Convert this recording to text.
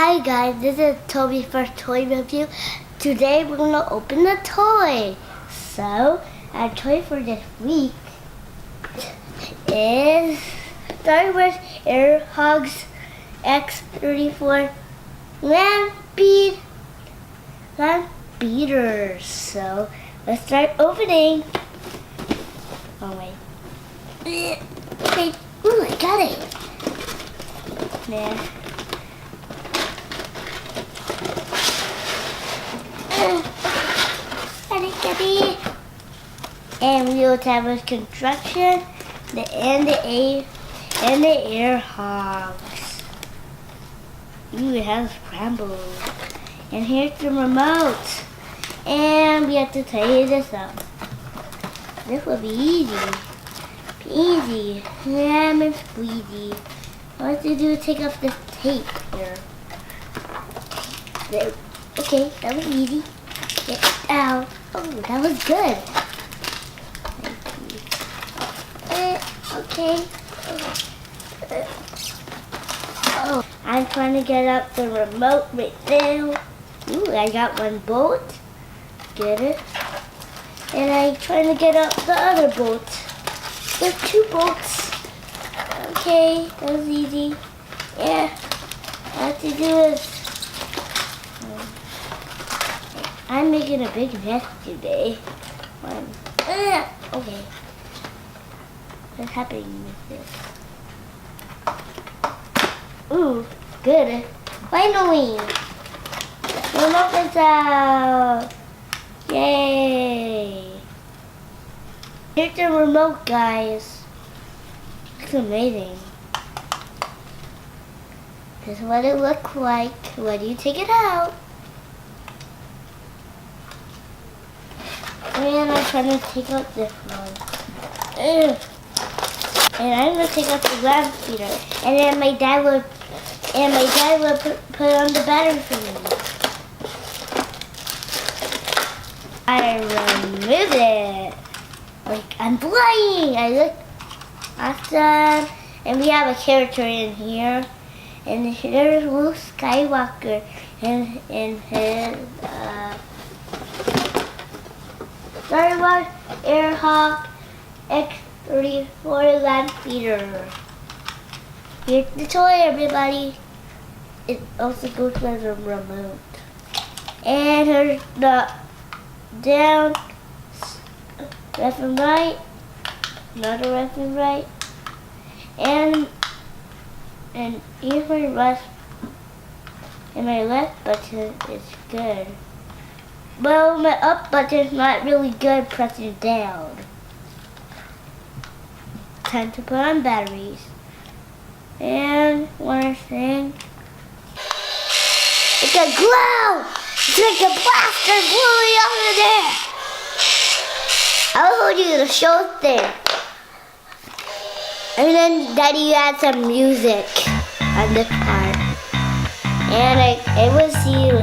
Hi guys, this is Toby for Toy Review. Today we're going to open a toy. So, our toy for this week is Star Wars Air Hogs X34 landspeeders. So, let's start opening. Oh wait. Okay. Ooh, I got it. There. And we will have a construction and the air hogs. Ooh, it has scrambled. And here's the remote. And we have to tie this up. This will be easy. Easy. Lemon squeezy. All I have to do is take off this tape here. There. Okay, that was easy. Ow. Oh, that was good. Okay. Oh, I'm trying to get up the remote right now. Ooh, I got one bolt. Get it. And I'm trying to get up the other bolt. There's two bolts. Okay, that was easy. Yeah, all I have to do is... I'm making a big mess today. Okay. What's happening with this? Ooh, good. Finally! The remote is out! Yay! Here's the remote, guys. Looks amazing. This is what it looks like when you take it out. And I'm trying to take out this one. And I'm gonna take out the landspeeder. And then my dad will put on the battery for me. I remove it. Like I'm flying. I look awesome. And we have a character in here. And there's Luke Skywalker in his Star Wars Air Hog X34 landspeeder. Here's the toy, everybody. It also goes with the remote. And here's the down, left and right, another left and right, and here's my left, and my left button is good. Well, my up button's not really good pressing down. Time to put on batteries. And one more thing. It's a glow! It's like a blaster blowing up in there! I'll hold you the show thing. And then Daddy add some music on this part. And I will see you